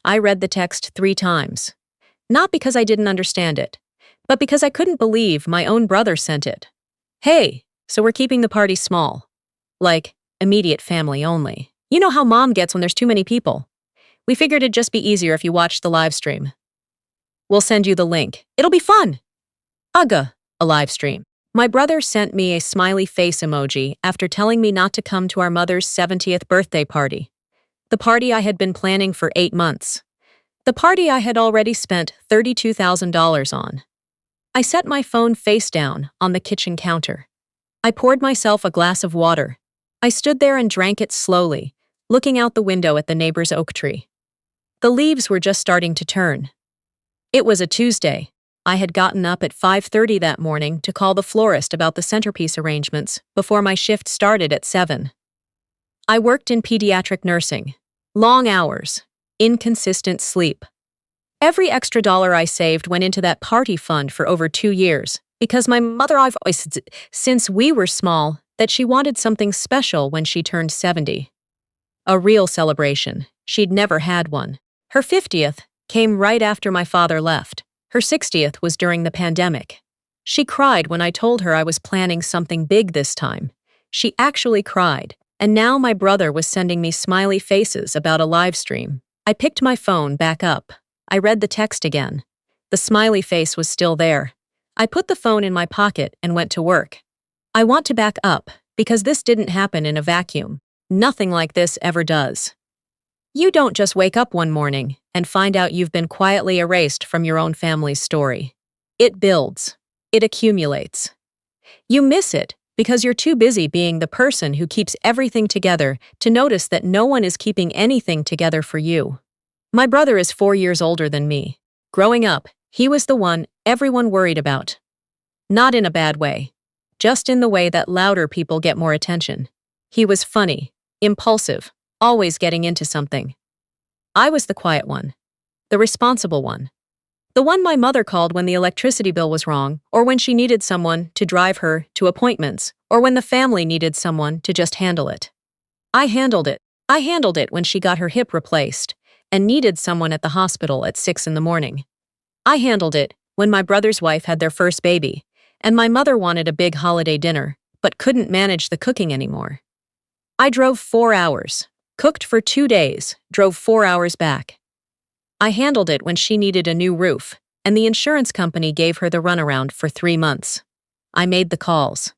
I read the text 3 times. Not because I didn't understand it, but because I couldn't believe my own brother sent it. Hey, so we're keeping the party small. Like, immediate family only. You know how mom gets when there's too many people. We figured it'd just be easier if you watched the live stream. We'll send you the link. It'll be fun. Ugga, a live stream. My brother sent me a smiley face emoji after telling me not to come to our mother's 70th birthday party. The party I had been planning for 8 months. The party I had already spent $32,000 on. I set my phone face down on the kitchen counter. I poured myself a glass of water. I stood there and drank it slowly, looking out the window at the neighbor's oak tree. The leaves were just starting to turn. It was a Tuesday. I had gotten up at 5:30 that morning to call the florist about the centerpiece arrangements before my shift started at 7. I worked in pediatric nursing. Long hours. Inconsistent sleep. Every extra dollar I saved went into that party fund for over 2 years, because my mother, I've always, since we were small, that she wanted something special when she turned 70. A real celebration. She'd never had one. Her 50th came right after my father left. Her 60th was during the pandemic. She cried when I told her I was planning something big this time. She actually cried, and now my brother was sending me smiley faces about a live stream. I picked my phone back up. I read the text again. The smiley face was still there. I put the phone in my pocket and went to work. I want to back up, because this didn't happen in a vacuum. Nothing like this ever does. You don't just wake up one morning and find out you've been quietly erased from your own family's story. It builds. It accumulates. You miss it because you're too busy being the person who keeps everything together to notice that no one is keeping anything together for you. My brother is 4 years older than me. Growing up, he was the one everyone worried about. Not in a bad way. Just in the way that louder people get more attention. He was funny, impulsive, always getting into something. I was the quiet one. The responsible one. The one my mother called when the electricity bill was wrong, or when she needed someone to drive her to appointments, or when the family needed someone to just handle it. I handled it. I handled it when she got her hip replaced and needed someone at the hospital at 6 in the morning. I handled it when my brother's wife had their first baby, and my mother wanted a big holiday dinner, but couldn't manage the cooking anymore. I drove 4 hours, cooked for 2 days, drove 4 hours back. I handled it when she needed a new roof, and the insurance company gave her the runaround for 3 months. I made the calls.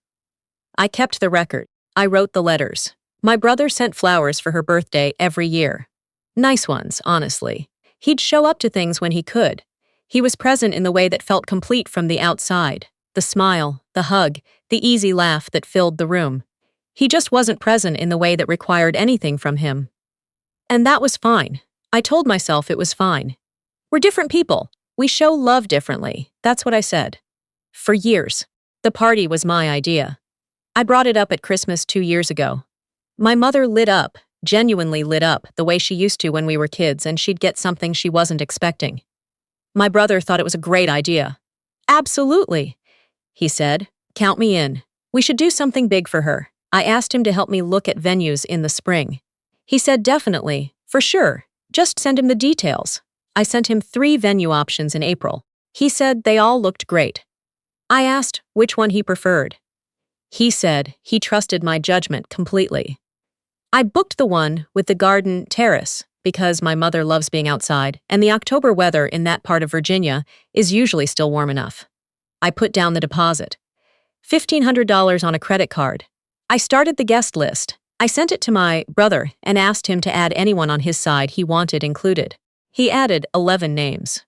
I kept the record. I wrote the letters. My brother sent flowers for her birthday every year. Nice ones, honestly. He'd show up to things when he could. He was present in the way that felt complete from the outside. The smile, the hug, the easy laugh that filled the room. He just wasn't present in the way that required anything from him. And that was fine. I told myself it was fine. We're different people. We show love differently. That's what I said. For years. The party was my idea. I brought it up at Christmas 2 years ago. My mother lit up, genuinely lit up, the way she used to when we were kids, and she'd get something she wasn't expecting. My brother thought it was a great idea. Absolutely, he said. Count me in. We should do something big for her. I asked him to help me look at venues in the spring. He said definitely, for sure. Just send him the details. I sent him 3 venue options in April. He said they all looked great. I asked which one he preferred. He said he trusted my judgment completely. I booked the one with the garden terrace because my mother loves being outside, and the October weather in that part of Virginia is usually still warm enough. I put down the deposit. $1,500 on a credit card. I started the guest list. I sent it to my brother and asked him to add anyone on his side he wanted included. He added 11 names.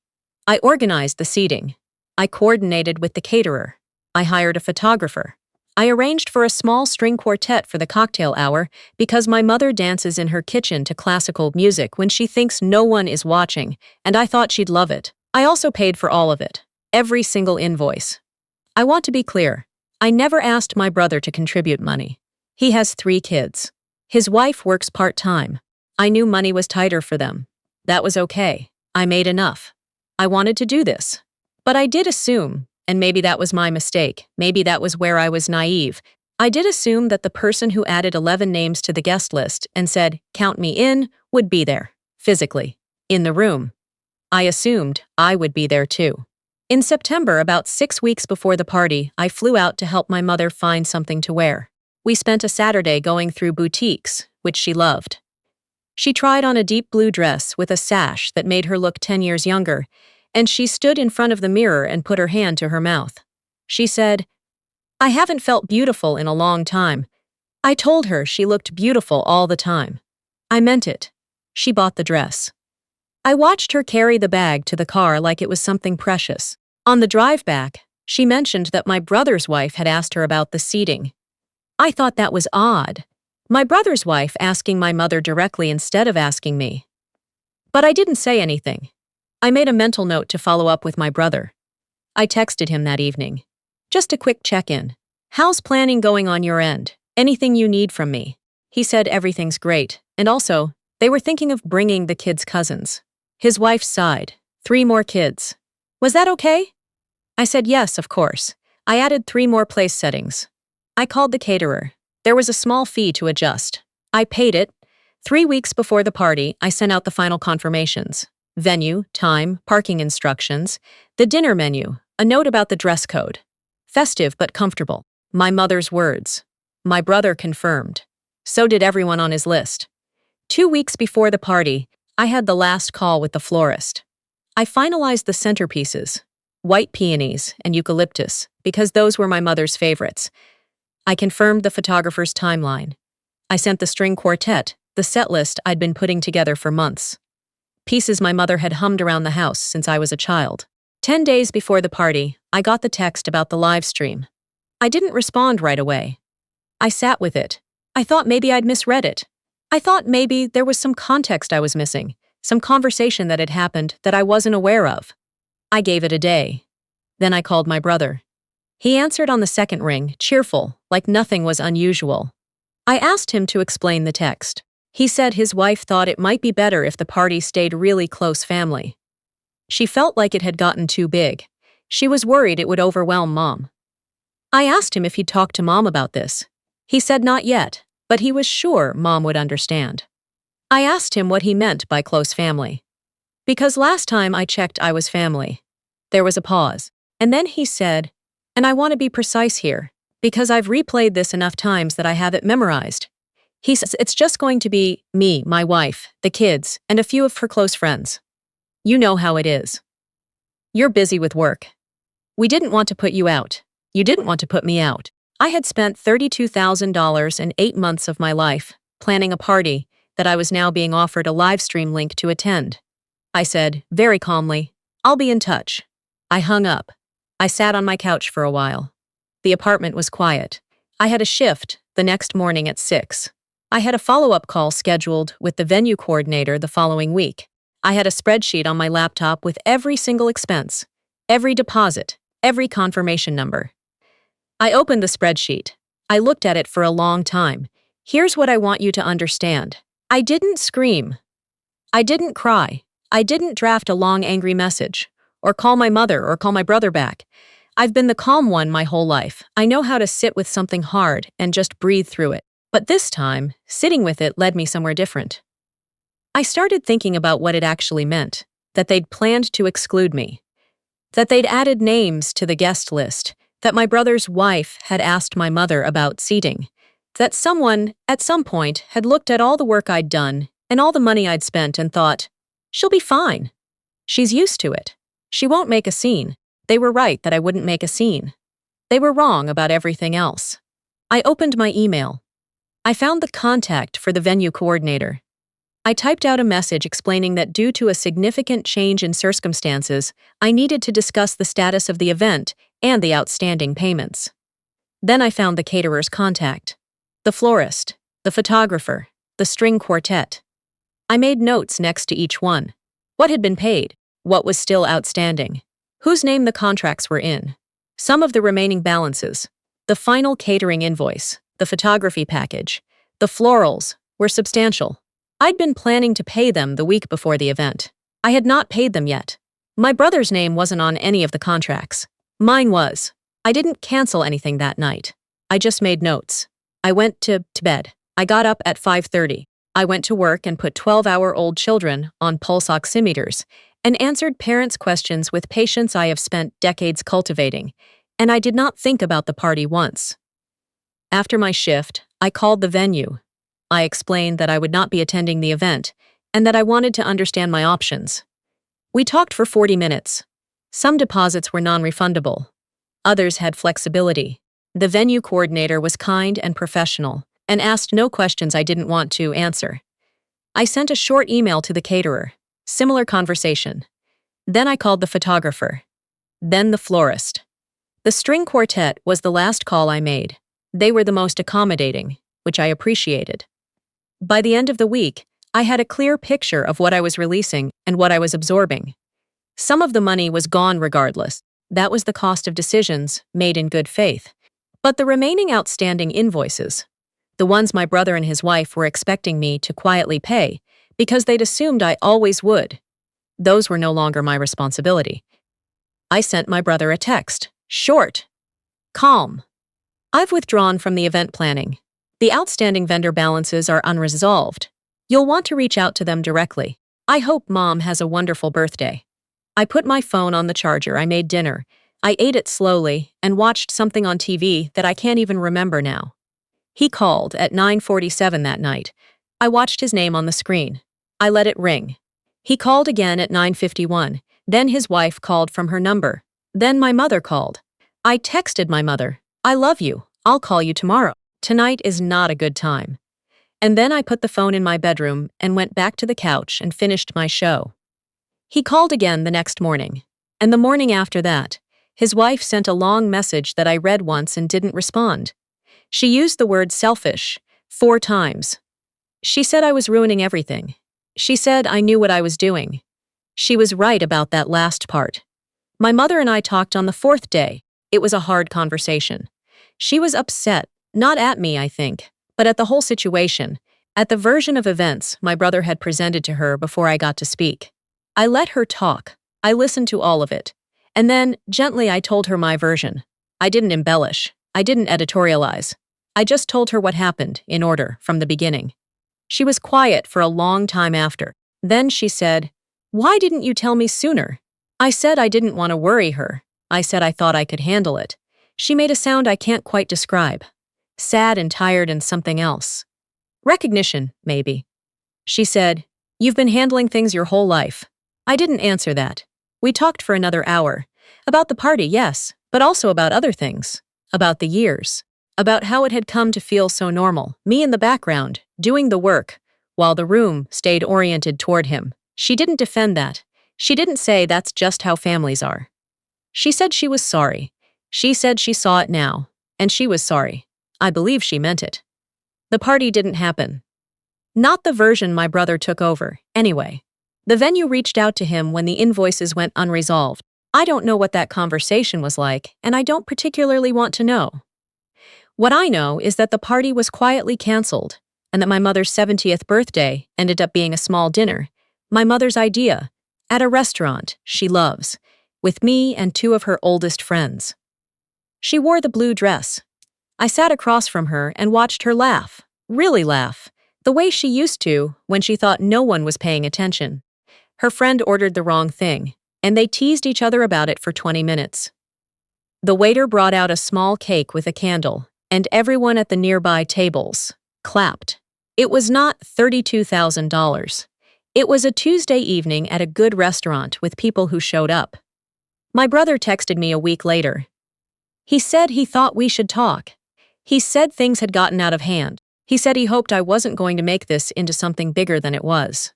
I organized the seating. I coordinated with the caterer. I hired a photographer. I arranged for a small string quartet for the cocktail hour because my mother dances in her kitchen to classical music when she thinks no one is watching, and I thought she'd love it. I also paid for all of it. Every single invoice. I want to be clear. I never asked my brother to contribute money. He has 3 kids. His wife works part-time. I knew money was tighter for them. That was okay. I made enough. I wanted to do this. But I did assume, and maybe that was my mistake, maybe that was where I was naive, I did assume that the person who added 11 names to the guest list and said, "Count me in," would be there, physically. In the room. I assumed I would be there too. In September, about 6 weeks before the party, I flew out to help my mother find something to wear. We spent a Saturday going through boutiques, which she loved. She tried on a deep blue dress with a sash that made her look 10 years younger, and she stood in front of the mirror and put her hand to her mouth. She said, "I haven't felt beautiful in a long time." I told her she looked beautiful all the time. I meant it. She bought the dress. I watched her carry the bag to the car like it was something precious. On the drive back, she mentioned that my brother's wife had asked her about the seating. I thought that was odd. My brother's wife asking my mother directly instead of asking me. But I didn't say anything. I made a mental note to follow up with my brother. I texted him that evening. Just a quick check-in. "How's planning going on your end? Anything you need from me?" He said everything's great, and also, they were thinking of bringing the kids' cousins. His wife sighed. 3 more kids. Was that okay? I said yes, of course. I added 3 more place settings. I called the caterer. There was a small fee to adjust. I paid it. 3 weeks before the party, I sent out the final confirmations. Venue, time, parking instructions, the dinner menu, a note about the dress code. Festive but comfortable. My mother's words. My brother confirmed. So did everyone on his list. 2 weeks before the party, I had the last call with the florist. I finalized the centerpieces, white peonies and eucalyptus, because those were my mother's favorites. I confirmed the photographer's timeline. I sent the string quartet, the set list I'd been putting together for months. Pieces my mother had hummed around the house since I was a child. 10 days before the party, I got the text about the live stream. I didn't respond right away. I sat with it. I thought maybe I'd misread it. I thought maybe there was some context I was missing, some conversation that had happened that I wasn't aware of. I gave it a day. Then I called my brother. He answered on the second ring, cheerful, like nothing was unusual. I asked him to explain the text. He said his wife thought it might be better if the party stayed really close family. She felt like it had gotten too big. She was worried it would overwhelm Mom. I asked him if he'd talked to Mom about this. He said not yet, but he was sure Mom would understand. I asked him what he meant by close family. Because last time I checked I was family. There was a pause. And then he said, and I want to be precise here, because I've replayed this enough times that I have it memorized. He says it's just going to be me, my wife, the kids, and a few of her close friends. You know how it is. You're busy with work. We didn't want to put you out. You didn't want to put me out. I had spent $32,000 in 8 months of my life planning a party that I was now being offered a live stream link to attend. I said, very calmly, "I'll be in touch." I hung up. I sat on my couch for a while. The apartment was quiet. I had a shift the next morning at 6. I had a follow-up call scheduled with the venue coordinator the following week. I had a spreadsheet on my laptop with every single expense, every deposit, every confirmation number. I opened the spreadsheet. I looked at it for a long time. Here's what I want you to understand. I didn't scream. I didn't cry. I didn't draft a long angry message, or call my mother or call my brother back. I've been the calm one my whole life. I know how to sit with something hard and just breathe through it. But this time, sitting with it led me somewhere different. I started thinking about what it actually meant, that they'd planned to exclude me, that they'd added names to the guest list, that my brother's wife had asked my mother about seating, that someone, at some point, had looked at all the work I'd done and all the money I'd spent and thought, she'll be fine. She's used to it. She won't make a scene. They were right that I wouldn't make a scene. They were wrong about everything else. I opened my email. I found the contact for the venue coordinator. I typed out a message explaining that due to a significant change in circumstances, I needed to discuss the status of the event and the outstanding payments. Then I found the caterer's contact, the florist, the photographer, the string quartet. I made notes next to each one. What had been paid, what was still outstanding, whose name the contracts were in, some of the remaining balances, the final catering invoice, the photography package, the florals were substantial. I'd been planning to pay them the week before the event. I had not paid them yet. My brother's name wasn't on any of the contracts. Mine was. I didn't cancel anything that night. I just made notes. I went to bed. I got up at 5:30. I went to work and put 12-hour-old children on pulse oximeters and answered parents' questions with patience I have spent decades cultivating, and I did not think about the party once. After my shift, I called the venue. I explained that I would not be attending the event and that I wanted to understand my options. We talked for 40 minutes. Some deposits were non-refundable. Others had flexibility. The venue coordinator was kind and professional and asked no questions I didn't want to answer. I sent a short email to the caterer. Similar conversation. Then I called the photographer. Then the florist. The string quartet was the last call I made. They were the most accommodating, which I appreciated. By the end of the week, I had a clear picture of what I was releasing and what I was absorbing. Some of the money was gone regardless. That was the cost of decisions made in good faith. But the remaining outstanding invoices, the ones my brother and his wife were expecting me to quietly pay because they'd assumed I always would, those were no longer my responsibility. I sent my brother a text. Short. Calm. I've withdrawn from the event planning. The outstanding vendor balances are unresolved. You'll want to reach out to them directly. I hope Mom has a wonderful birthday. I put my phone on the charger. I made dinner. I ate it slowly and watched something on TV that I can't even remember now. He called at 9:47 that night. I watched his name on the screen. I let it ring. He called again at 9:51. Then his wife called from her number. Then my mother called. I texted my mother, "I love you. I'll call you tomorrow. Tonight is not a good time." And then I put the phone in my bedroom and went back to the couch and finished my show. He called again the next morning. And the morning after that, his wife sent a long message that I read once and didn't respond. She used the word selfish 4 times. She said I was ruining everything. She said I knew what I was doing. She was right about that last part. My mother and I talked on the 4th day. It was a hard conversation. She was upset, not at me, I think, but at the whole situation, at the version of events my brother had presented to her before I got to speak. I let her talk. I listened to all of it. And then, gently, I told her my version. I didn't embellish. I didn't editorialize. I just told her what happened, in order, from the beginning. She was quiet for a long time after. Then she said, "Why didn't you tell me sooner?" I said I didn't want to worry her. I said I thought I could handle it. She made a sound I can't quite describe. Sad and tired and something else. Recognition, maybe. She said, "You've been handling things your whole life." I didn't answer that. We talked for another hour. About the party, yes, but also about other things. About the years. About how it had come to feel so normal, me in the background, doing the work, while the room stayed oriented toward him. She didn't defend that. She didn't say that's just how families are. She said she was sorry. She said she saw it now, and she was sorry. I believe she meant it. The party didn't happen. Not the version my brother took over, anyway. The venue reached out to him when the invoices went unresolved. I don't know what that conversation was like, and I don't particularly want to know. What I know is that the party was quietly canceled, and that my mother's 70th birthday ended up being a small dinner, my mother's idea, at a restaurant she loves, with me and 2 of her oldest friends. She wore the blue dress. I sat across from her and watched her laugh, really laugh, the way she used to when she thought no one was paying attention. Her friend ordered the wrong thing, and they teased each other about it for 20 minutes. The waiter brought out a small cake with a candle, and everyone at the nearby tables clapped. It was not $32,000. It was a Tuesday evening at a good restaurant with people who showed up. My brother texted me a week later. He said he thought we should talk. He said things had gotten out of hand. He said he hoped I wasn't going to make this into something bigger than it was.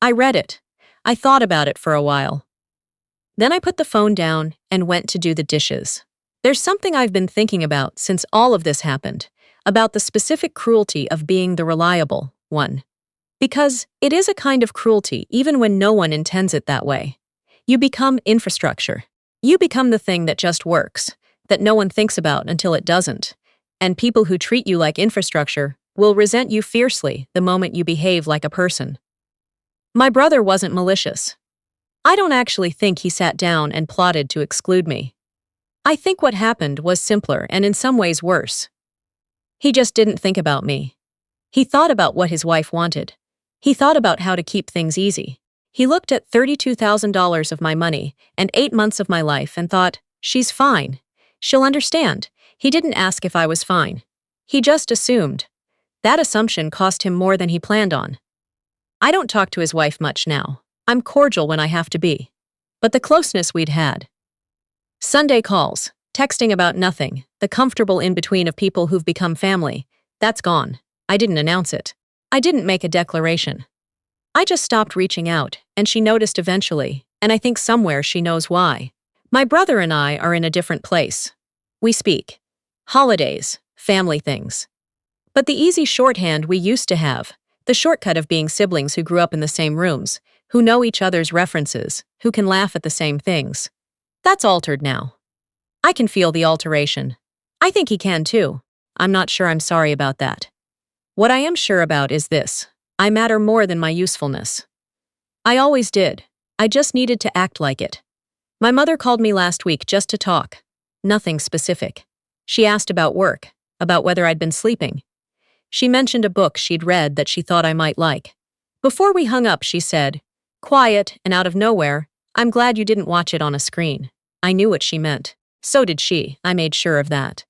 I read it. I thought about it for a while. Then I put the phone down and went to do the dishes. There's something I've been thinking about since all of this happened, about the specific cruelty of being the reliable one. Because it is a kind of cruelty even when no one intends it that way. You become infrastructure. You become the thing that just works, that no one thinks about until it doesn't. And people who treat you like infrastructure will resent you fiercely the moment you behave like a person. My brother wasn't malicious. I don't actually think he sat down and plotted to exclude me. I think what happened was simpler and in some ways worse. He just didn't think about me. He thought about what his wife wanted. He thought about how to keep things easy. He looked at $32,000 of my money and 8 months of my life and thought, she's fine. She'll understand. He didn't ask if I was fine. He just assumed. That assumption cost him more than he planned on. I don't talk to his wife much now. I'm cordial when I have to be. But the closeness we'd had. Sunday calls, texting about nothing, the comfortable in-between of people who've become family, that's gone. I didn't announce it. I didn't make a declaration. I just stopped reaching out, and she noticed eventually, and I think somewhere she knows why. My brother and I are in a different place. We speak. Holidays, family things. But the easy shorthand we used to have, the shortcut of being siblings who grew up in the same rooms, who know each other's references, who can laugh at the same things. That's altered now. I can feel the alteration. I think he can too. I'm not sure I'm sorry about that. What I am sure about is this. I matter more than my usefulness. I always did. I just needed to act like it. My mother called me last week just to talk. Nothing specific. She asked about work, about whether I'd been sleeping. She mentioned a book she'd read that she thought I might like. Before we hung up, she said, quiet and out of nowhere, I'm glad you didn't watch it on a screen. I knew what she meant. So did she. I made sure of that.